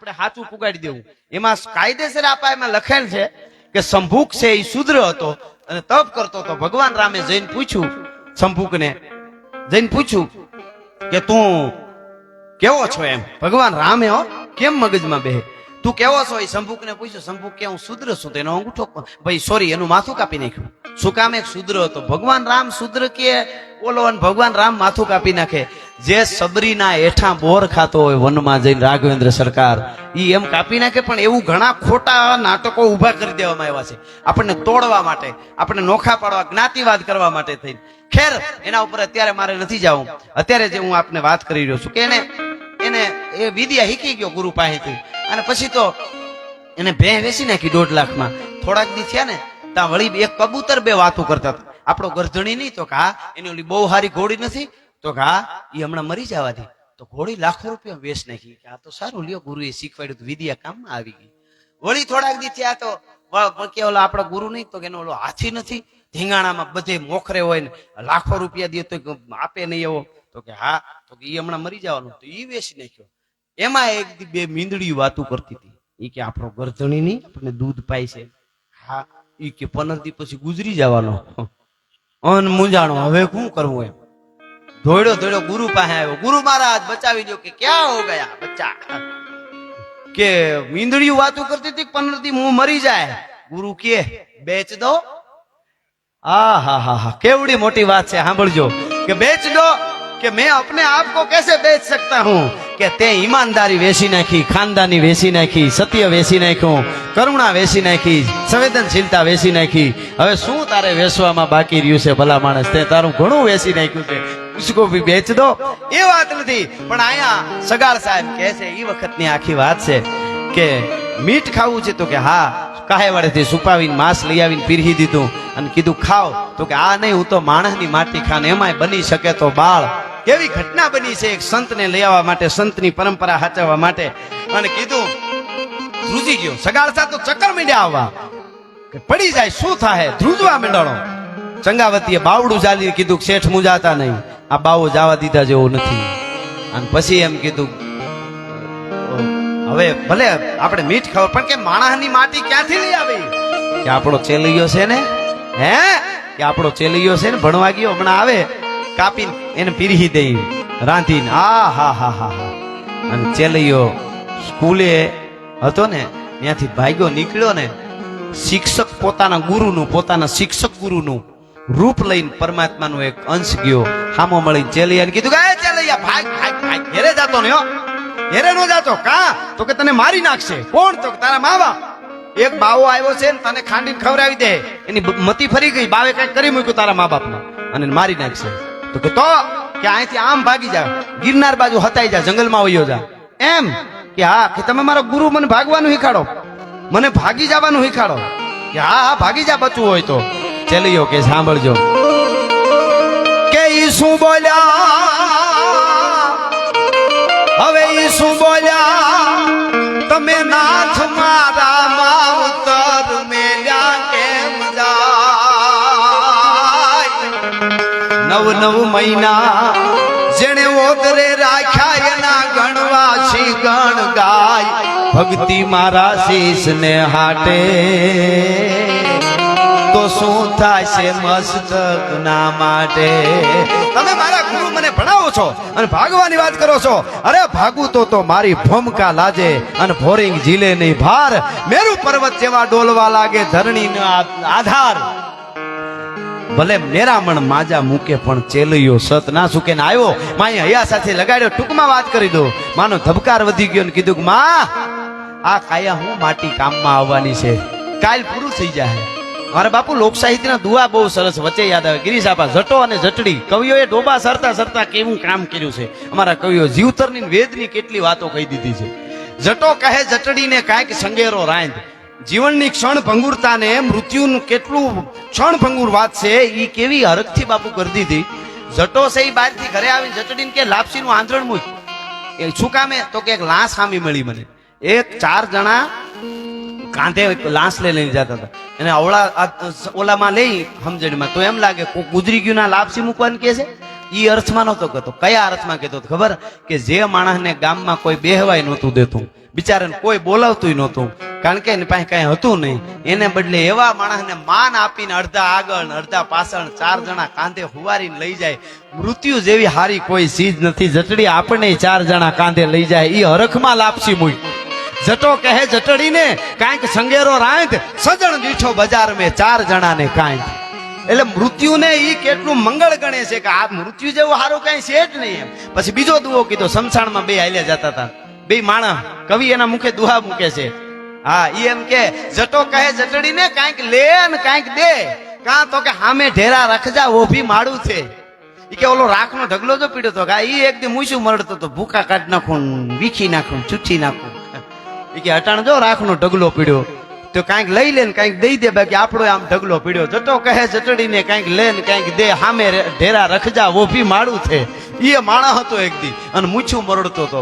આપણે સાચું પુગાડી દેવું. એમાં કાયદેસર આપા એમાં લખેલ છે કે શંભુક છે એ શુદ્ર હતો અને તપ કરતો હતો. ભગવાન રામે જઈને પૂછ્યું, શંભુકને જઈને પૂછ્યું કે તું કેવો છો એમ. ભગવાન રામે કેમ મગજમાં બેહે, તું કેવો છો એ શંભુકને પૂછ્યું. શંભુક કે હું શુદ્ર છું. તેનો અંગૂઠો ભાઈ સોરી એનું માથું કાપી નાખ્યું. શું કામ? એક શુદ્ર હતો. ભગવાન રામ શુદ્ર કે ઓલો, અને ભગવાન રામ માથું કાપી નાખે. જે સબરીના એઠા બોર ખાતો હોય વનમાં જઈને રાઘવેન્દ્ર સરકાર ઈ એમ કાપી નાખે. પણ એવું ઘણા ખોટા નાટકો ઉભા કરી દેવામાં આવ્યા છે આપણને તોડવા માટે, આપણને નોખા પાડવા, જ્ઞાતિવાદ કરવા માટે થઈને. ખેર એના ઉપર અત્યારે મારે નથી જવું. અત્યારે જે હું આપને વાત કરી રહ્યો છું કે એને એ વિદ્યા શીખી ગયો ગુરુ પાસેથી, અને પછી તો એને ભેં વેચી નાખી 1.5 લાખમાં. થોડાક દી થયા ને ત્યાં વળી એક કબૂતર બે વાતો કરતા હતા. આપણો ગરધણી નહીં તો કે હા એની ઓલી બહુ સારી ઘોડી નથી તો કે હા એ હમણાં મરી જવાથી તો ઘોડી લાખો રૂપિયા વેચ નાખી. કે આ તો સારું લ્યો ગુરુએ શીખવાડ્યું, વિદ્યા કામમાં આવી ગઈ. વળી થોડાક દી થયા તો કે ઓલો આપણા ગુરુ નહીં તો કે એનો ઓલો હાથી નથી ધીંગાણામાં બધે મોખરે હોય ને લાખો રૂપિયા દે તો આપે નહીં એવો તો કે હા તો કે એ હમણાં મરી જવાનું તો એ વેચી નાખ્યો. એમાં એક દી બે મીંદડી વાતું કરતી હતી. એ કે આપણો ગરધણી નહીં આપણને દૂધ પાય છે. હા એ કે 15 દી પછી ગુજરી જવાનો. અન મુંજાણો હવે શું કરવું એમ. દોડ્યો ગુરુ પાસે આવ્યો. ગુરુ મહારાજ બચાવી દો. કે ક્યાં હો ગયા બચ્ચા? કે મીંદડીયું વાતું કરતી હતી 15 દી હું મરી જાય. ગુરુ કે બેચ દો. આ હા કેવડી મોટી વાત છે, સાંભળજો. કે બેચ દો કે मैं अपने आप को कैसे बेच सकता हूं. કે તે ઈમાનદારી વેચી નાખી, ખાનદાની વેચી નાખી, સત્ય વેચી નાખ્યું, કરુણા વેચી નાખી, સંવેદનશીલતા વેચી નાખી. હવે શું તારે વેચવામાં બાકી રહ્યું છે? ભલા માણસ, તે તારું ઘણું વેચી નાખ્યું છે, ઉસકો ભી બેચ દો. એ વાત નથી, પણ અહીંયા સગાળ સાહેબ કહે છે એ વખતની આખી વાત છે કે મીઠ ખાવું છે તો કે હા કાહે વડેથી સુપાવીને માંસ લઈ આવીને પીરહી દીધું અને કીધું ખાવ તો કે આ નહીં, હું તો માણસની માટી ખાને એમાંય બની શકે તો બાળ. કેવી ઘટના બની છે એક સંતને લઈ આવવા માટે, સંતની પરંપરા સાચવવા માટે. અને કીધું ધ્રુજી ગયો. સગાળ સાહેબ તો ચક્કર માંડ્યા આવવા કે પડી જાય શું થાય, ધ્રુજવા માંડ્યો. ચંગાવતીએ બાવડું ચાલી કીધું શેઠ મુજાતા નહીં, આ બાવો જવા દીધા જેવો નથી. અને પછી એમ કીધું હવે ભલે આપણે મીઠ ખાવ પણ કે માણસની માટી ક્યાંથી લઈ આવી? કે આપણો ચેલિયો છે ને, હે કે આપણો ચેલિયો છે ને ભણવા ગયો, હમણાં આવે કાપીને એને પીરહી દઈ રાંધીને. હા અને ચેલિયો સ્કૂલે હતો ને ત્યાંથી ભાગ્યો નીકળ્યો ને, શિક્ષક પોતાના ગુરુનું, પોતાના શિક્ષક ગુરુનું રૂપ લઈને પરમાત્માનો એક અંશ ગયો. હામો મળીને ચેલિયાને કીધું કે ચેલિયા ભાગ ઘેરે જાતો ને, ઘેરે નો જાતો. કા તો કે તને મારી નાખશે. કોણ? તો તારા મા બાપ. એક બાવો આવ્યો છે ને તને ખાંડીને ખવડાવી દે, એની મતી ફરી ગઈ, બાવે કઈક કરી મૂક્યું તારા મા બાપમાં અને મારી નાખશે. તો કે અહીંથી આમ ભાગી જા, ગિરનાર બાજુ હતાઈ જા, જંગલમાં વયો જા. એમ કે હા કે તમે મારો ગુરુ મને ભાગવાનું શીખાડો, મને ભાગી જવાનું શીખાડો. કે હા ભાગી જા બચવું હોય તો. ચેલિયો કે સાંભળજો કે ઈ શું બોલ્યા, હવે ઈ શું બોલ્યા, તમે નાથ મારા માવતર મેલ્યા કેમ જાય? 9 મહિના જેણે ઓદરે રાખ્યા એના ગણવાસી ગણ ગાય, ભક્તિ મારા શીશ ને હાટે તો શું થાય છે મસ્તક ના માટે? તમે મારા ગુરુ મને ભણાવો છો અને ભાગવાની વાત કરો છો. અરે ભાગું તો મારી ભૂમકા લાજે અને ભોરિંગ ઝીલે નહીં ભાર, મેરુ પર્વત જેવા ડોલવા લાગે ધરણી નો આધાર. ભલે મેરામણ માજા મૂકે પણ ચેલિયો સત ના સુકે ને આવ્યો. માએ હૈયા સાથે લગાડ્યો. ટૂંકમાં વાત કરી દો. માનો ધબકાર વધી ગયો ને કીધું કે માં આ કાયા હું માટી કામમાં આવવાની છે, કાલ પૂરું થઈ જાય. મારા બાપુ લોક સાહિત્યના દુઆ બહુ સરસ વચ્ચે યાદ આવે. ગિરીશ આપા જટો અને જટડી કવિઓએ ડોબા સરતા કેવું કામ કર્યું છે. અમારા કવિઓ જીવતરની વેદની કેટલી વાતો કહી દીધી છે. જટો કહે જટડીને કાંઈક સંગેરો રાંધ. જીવનની ક્ષણ ભંગુરતાને મૃત્યુનું કેટલું ક્ષણ ભંગુર વાત છે એ કેવી હરખથી બાપુ કરી દીધી. જટો છે એ બહારથી ઘરે આવીને જટડીને કે લાપસીનું આંધણ મૂક. એ શું કામે? તો કે એક લાશ સામી મળી મને. એક 4 જણા કાંધે લાશ લઈને જતા હતા. એને ઓલામાં લઈ સમજણમાં તો એમ લાગે કોઈ ગુજરી ગયું ના લાપસી મૂકવાનું કે છે. ઈ અર્થમાં નહોતો કહેતો. કયા અર્થમાં કહેતો ખબર? કે જે માણસને ગામમાં કોઈ બેહવાય નહોતું દેતું, બિચારાને કોઈ બોલાવતું નહોતું, કારણ કે એની પાસે કઈ હતું નહીં, એને બદલે એવા માણસને માન આપીને અડધા આગળ અડધા પાછળ 4 જણા કાંધે હુવારીને લઈ જાય. મૃત્યુ જેવી હારી કોઈ ચીજ નથી, જટડી આપણે 4 જણા કાંધે લઈ જાય. ઈ હરખમાં લાપસી મૂઈ. જટો કહે જટડીને કાંઈક સંગેરો રાંધ, સજણ દીઠો બજાર મેં 4 જણાને કાંઈક. એટલે મૃત્યુને ઈ કેટલું મંગળ ગણે છે કે આ મૃત્યુ જેવું સારું કઈ છે જ નહીં એમ. પછી બીજો દુઓ કીધો. શમશાનમાં 2 હાલ્યા જતા હતા, 2 માણસ. કવિ એના મુખે દુહા મૂકે છે. હા, ઈ એમ કે જટો કહે જટડીને કાંઈક લે ને કાંઈક દે, કાં તો કે હામે ઢેરા રખજા ઓભી માડું છે. ઈ કે ઓલો રાખનો ઢગલો જો પીડ્યો તો, ઈ એક દી મૂછું મરડતો તો, ભૂકા કાઢ નાખું, વીખી નાખું, ચૂચી નાખું. ઈ કે અટાણ જો રાખનો ઢગલો પીડ્યો તો કાંઈક લઈ લે ને કાંઈક દઈ દે, બાકી આપણો આમ ઢગલો પીડ્યો. જટો કહે જટડીને કાંઈક લે ને કાંઈક દે, હામે ઢેરા રખજા ઓભી માડું છે. ઈ માણસ હતો એક દી અને મૂછું મરડતો હતો.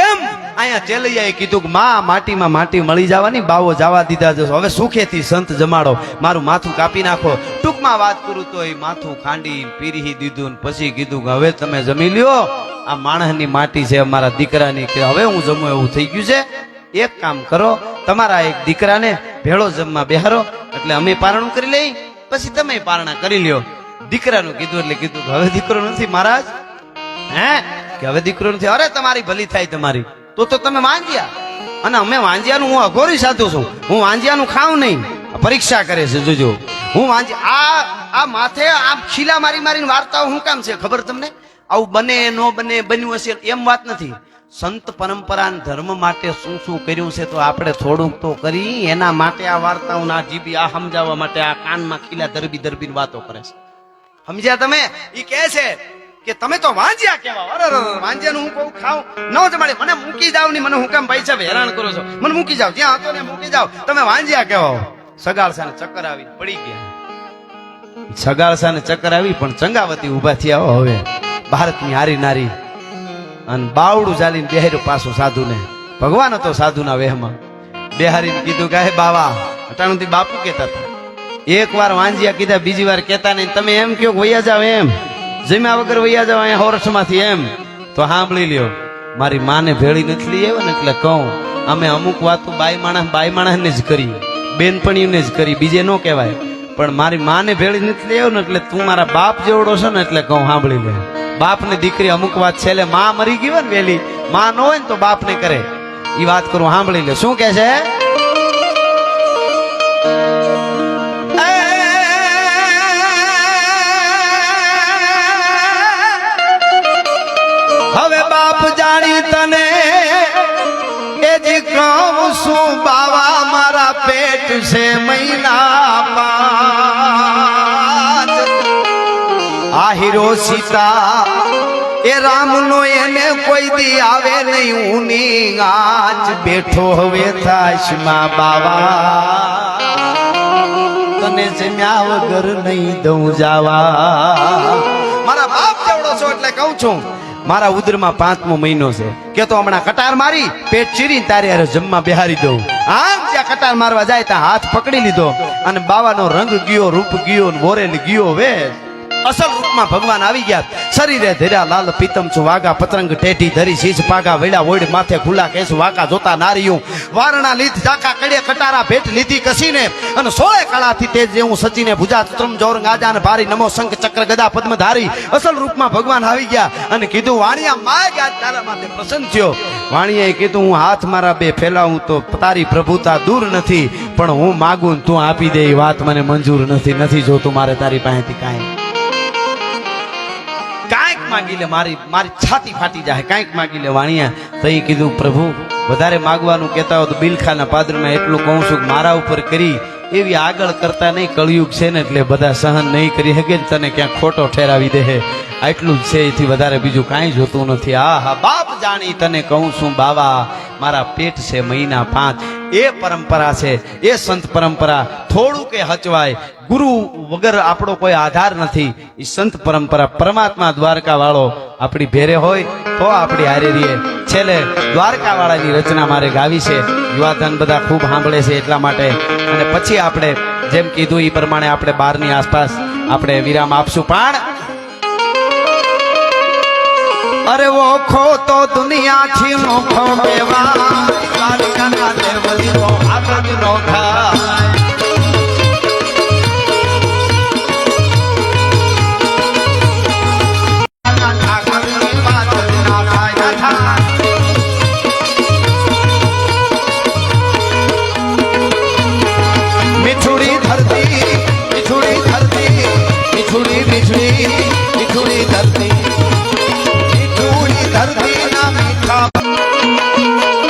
એમ અહીંયા ચેલૈયાએ કીધું કે માં માટીમાં માટી મળી જવાની, બાવો જવા દીધા જશો, હવે સુખેથી સંત જમાડો, મારું માથું કાપી નાખો. ટૂંકમાં વાત કરું તો એ માથું ખાંડી પીરી દીધું, પછી કીધું કે હવે તમે જમી લ્યો, આ માણસની માટી છે અમારા દીકરાની, કે હવે હું જમું એવું થઈ ગયું છે. એક કામ કરો, તમારા એક દીકરાને ભેળો જમવા બેહારો, એટલે અમે પારણું કરી લઈ, પછી તમે પારણા કરી લ્યો. દીકરાનું કીધું એટલે કીધું હવે દીકરો નથી મહારાજ. હે કે હવે દીકરો નથી? અરે તમારી ભલી થાય તમારી, તો તમે વાંજ્યા. અને અમે વાંજ્યાનું, હું અઘોરી સાધુ છું, હું વાંજ્યાનું ખાઉં નહીં. પરીક્ષા કરે છે જોજો. હું વાંજ્યા આ માથે આમ ખીલા મારી મારીને વાર્તાઓ શું કામ છે ખબર તમને? આવું બને ન બને, બન્યું હશે એમ વાત નથી. સંત પરંપરા ધર્મ માટે શું શું કર્યું છે તો આપણે થોડુંક તો કરી, એના માટે આ વાર્તાઓ ના જીબી આ સમજાવવા માટે આ કાનમાં ખીલા દરબી વાતો કરે છે. સમજ્યા તમે? ઈ કહે છે કે તમે તો વાંજ્યા કેવા. અરે વાંજ્યાનું હું કહું ખાઉં ન જમાડે, મને મૂકી જાવ નહીં, મને હું કામ ભાઈ સાહેબ હેરાન કરો છો, મને મૂકી જાવ, જ્યાં હતો ને મૂકી જાવ, તમે વાંજ્યા કેવા. સગાળસાને ચક્કર આવી પડી ગયા. સગાળસાને ચક્કર આવી પણ ચંગાવતી ઉભા થયા. હવે ભારતની હારી નારી અને બાવડું ચાલીને બેહાર્યું પાછું સાધુને. ભગવાન હતો સાધુના વેહમાં. બેહારીને કીધું કે હે બાવા, અટાણુંથી બાપુ કહેતા હતા. એક વાર વાંજ્યા કીધા, બીજી વાર કહેતા નહીં. તમે એમ કહો વૈયા જાવ, એમ જમ્યા વગર વૈયા જાવ અહીંયા હોરસમાંથી, એમ તો સાંભળી લ્યો, મારી માને ભેળી નથી લઈ આવ્યો ને એટલે કહું, અમે અમુક વાતો બાઈ માણસને જ કરી, બેનપણીઓને જ કરી, બીજે ન કહેવાય. પણ મારી માને ભેળી નથી લઈ આવ્યો ને એટલે તું મારા બાપ જેવડો છે ને એટલે કહું સાંભળી લે. બાપ ને દીકરી અમુક વાત છેલ્લે માં મરી ગઈ હોય ને વેલી, માં ન હોય ને તો બાપ ને કરે. ઈ વાત કરું, સાંભળી લે. શું કે છે? હવે બાપ જાણી તને એ જ કહું છું બાવા, મારા પેટ છે મહિના 5. આ હીરો સીતા એ રામનો એને કોઈ દી આવે નહીં ઊની આજ. બેઠો હવે થાશ માં બાવા, તને જમ્યા વગર નહીં દઉં જાવા. મારા બાપ જેવડો છો એટલે કહું છું, મારા ઉદરમાં 5મો મહિનો છે કે તો હમણાં કટાર મારી પેટ ચીરી તારે યાર જમવા બેહારી દઉં. આમ જ્યાં કટાર મારવા જાય ત્યાં હાથ પકડી લીધો અને બાવાનો રંગ ગયો, રૂપ ગયો, વોરેલ ગયો. વેશ અસલ રૂપમાં ભગવાન આવી ગયા. શરીરે ધર્યા લાલ પીતમ છું, વાગા પતંગ ટેટી ધરી, શીશ પાગા વેડા ઓડ, માથે ખુલ્લા કેસ, વાકા જોતા નારીયું, વારણા લીધ ચાકા કડે કટારા ભેટ લીધી કસીને, અને 16 કળાથી તેજ જેવું સચીને, ભુજા ત્રમ જોરંગ આજાન ભારી, નમો શંખ ચક્ર ગદા પદ્મ ધારી. અસલ રૂપમાં ભગવાન આવી ગયા અને કીધું વાણિયા માગ આજ તારા માટે પ્રસન્ન થયો. વાણિયાએ કીધું હું હાથ મારા 2 ફેલાવું તો તારી પ્રભુતા દૂર નથી, પણ હું માગું તું આપી દે એ વાત મને મંજૂર નથી. નથી જોતું મારે તારી પાસેથી કાંઈ. કાંઈક માગી લે, મારી છાતી ફાટી જાય, કાંઈક માગી લે વાણિયા. તો એ કીધું પ્રભુ વધારે માગવાનું કહેતા હો તો બિલખાના પાદરમાં એટલું કહું છું કે મારા ઉપર કરી એવી આગળ કરતા નહીં, કળિયુગ છે ને એટલે બધા સહન નહીં કરી શકે ને તને ક્યાંક ખોટો ઠેરાવી દે. આટલું જ છે, એથી વધારે બીજું કાંઈ જોતું નથી. હા બાપ જાણી તને કહું છું બાવા, મારા પેટ છે મહિના 5. એ પરંપરા છે, એ સંત પરંપરા. થોડું કે હચવાય, ગુરુ વગર આપણો કોઈ આધાર નથી. એ સંત પરંપરા, પરમાત્મા દ્વારકા વાળો આપણી ભેરે હોય તો આપણી હારે રહીએ. છેલ્લે દ્વારકા વાળાની રચના મારે ગાવી છે, યુવાધન બધા ખૂબ સાંભળે છે એટલા માટે. અને પછી આપણે જેમ કીધું એ પ્રમાણે આપણે 12ની આસપાસ આપણે વિરામ આપશું. પણ અરે ઓખો તો દુનિયાથી નોખો કહેવાય દ્વારિકાના દેવલીનો આગળ નો થાય ધરતી ના મીઠા